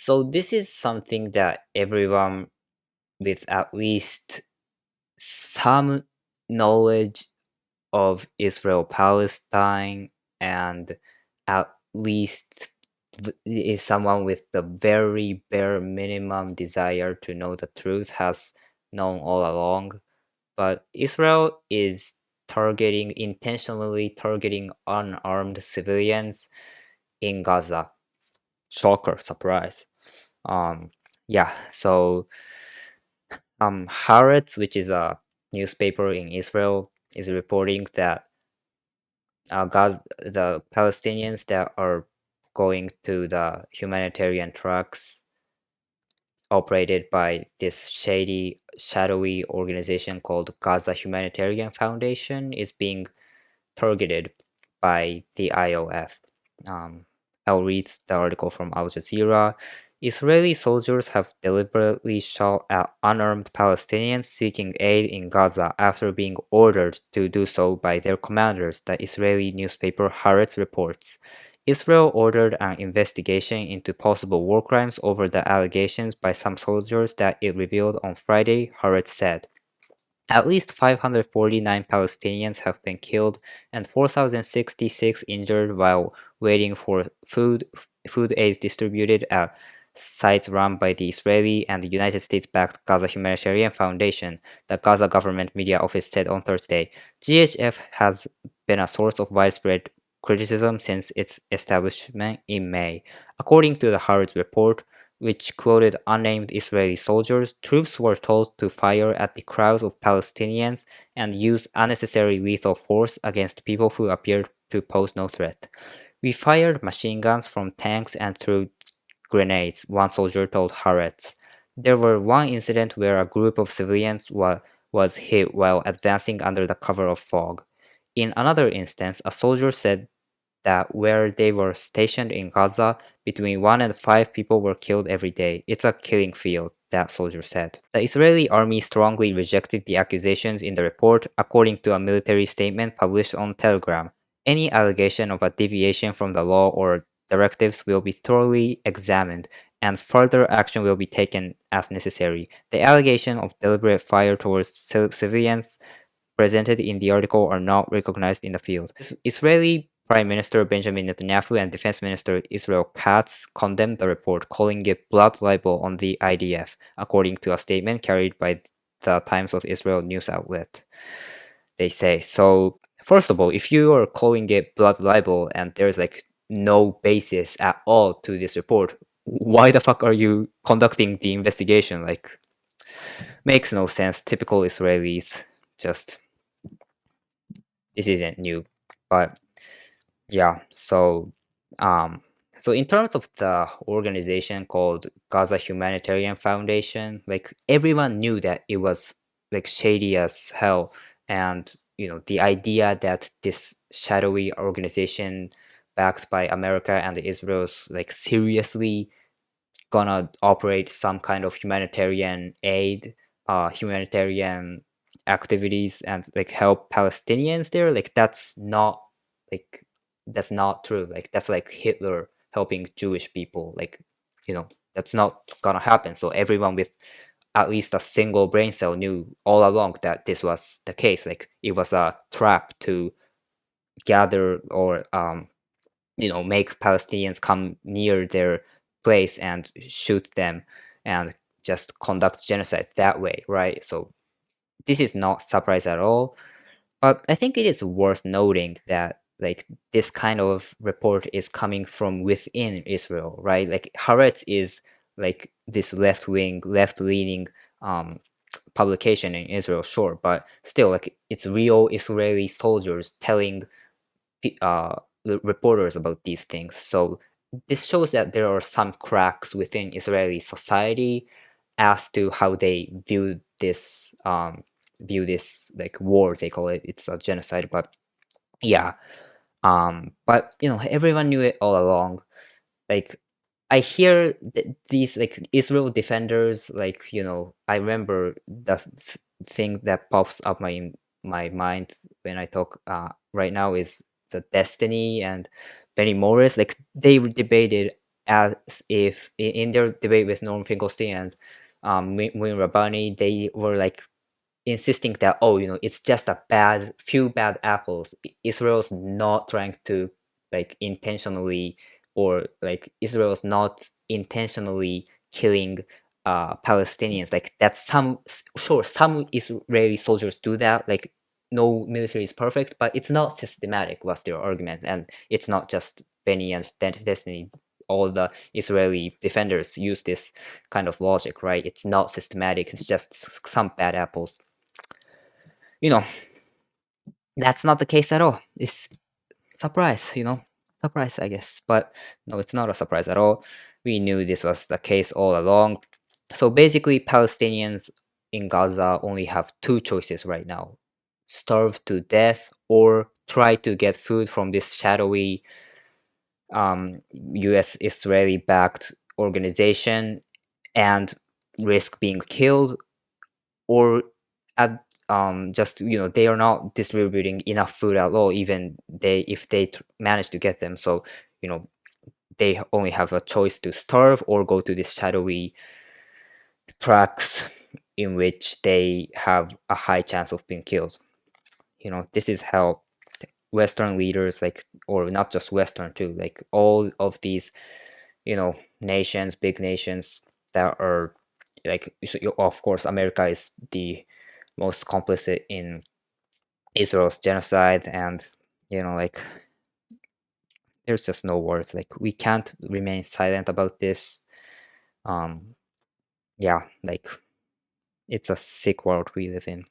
So this is something that everyone with at least some knowledge of Israel Palestine and at least is someone with the very bare minimum desire to know the truth has known all along. But Israel is intentionally targeting unarmed civilians in Gaza. Shocker, surprise. Um, yeah, so Haaretz, which is a newspaper in Israel, is reporting that the Palestinians that are going to the humanitarian trucks operated by this shadowy organization called Gaza Humanitarian Foundation is being targeted by the IOF. I'll read the article from Al Jazeera. Israeli soldiers have deliberately shot at unarmed Palestinians seeking aid in Gaza after being ordered to do so by their commanders, the Israeli newspaper Haaretz reports. Israel ordered an investigation into possible war crimes over the allegations by some soldiers that it revealed on Friday, Haaretz said. At least 549 Palestinians have been killed and 4,066 injured while waiting for food aid distributed at sites run by the Israeli and the United States-backed Gaza Humanitarian Foundation, the Gaza government media office said on Thursday. GHF has been a source of widespread criticism since its establishment in May. According to the Haaretz report, which quoted unnamed Israeli soldiers, troops were told to fire at the crowds of Palestinians and use unnecessary lethal force against people who appeared to pose no threat. We fired machine guns from tanks and threw grenades, one soldier told Haaretz. There were one incident where a group of civilians was hit while advancing under the cover of fog. In another instance, a soldier said that where they were stationed in Gaza, between 1 and 5 people were killed every day. It's a killing field, that soldier said. The Israeli army strongly rejected the accusations in the report, according to a military statement published on Telegram. Any allegation of a deviation from the law or directives will be thoroughly examined, and further action will be taken as necessary. The allegation of deliberate fire towards civilians presented in the article are not recognized in the field. Israeli Prime Minister Benjamin Netanyahu and Defense Minister Israel Katz condemned the report, calling it blood libel on the IDF, according to a statement carried by the Times of Israel news outlet. They say, so first of all, if you are calling it blood libel and there's like no basis at all to this report, why the fuck are you conducting the investigation? Like, makes no sense. Typical Israelis. Just, this isn't new. But yeah, um so in terms of the organization called Gaza Humanitarian Foundation, like everyone knew that it was like shady as hell, and the idea that this shadowy organization backed by America and Israel's like seriously gonna operate some kind of humanitarian aid, humanitarian activities and like help Palestinians there, like like that's not true. Like that's like Hitler helping Jewish people. Like, that's not gonna happen. So everyone with at least a single brain cell knew all along that this was the case. Like it was a trap to gather or make Palestinians come near their place and shoot them and just conduct genocide that way, right? So this is not surprise at all. But I think it is worth noting that like this kind of report is coming from within Israel, right? Like Haaretz is like this left-leaning um, publication in Israel, sure, but still, like it's real Israeli soldiers telling the reporters about these things. So this shows that there are some cracks within Israeli society as to how they view this like war. They call it, it's a genocide, but yeah. But everyone knew it all along. Like I hear these like Israel defenders, like I remember the thing that pops up my mind when I talk right now is the Destiny and Benny Morris. Like they debated as if in their debate with Norm Finkelstein and Muin Rabani, they were like insisting that, oh, it's just a few bad apples. Israel's not trying to like intentionally, or like Israel's not intentionally killing Palestinians. Like that's sure, some Israeli soldiers do that. Like no military is perfect, but it's not systematic, was their argument. And it's not just Benny and Destiny. All the Israeli defenders use this kind of logic, right? It's not systematic. It's just some bad apples. you know that's not the case at all. It's surprise, surprise, I guess. But no, it's not a surprise at all. We knew this was the case all along. So basically, Palestinians in Gaza only have two choices right now: starve to death or try to get food from this shadowy US Israeli backed organization and risk being killed, or at just they are not distributing enough food at all, even if they manage to get them. So you know they only have a choice to starve or go to these shadowy tracks in which they have a high chance of being killed. This is how Western leaders, like, or not just Western too, like all of these nations, big nations that are like, of course America is the most complicit in Israel's genocide. And like, there's just no words. Like, we can't remain silent about this. um yeah, like, it's a sick world we live in.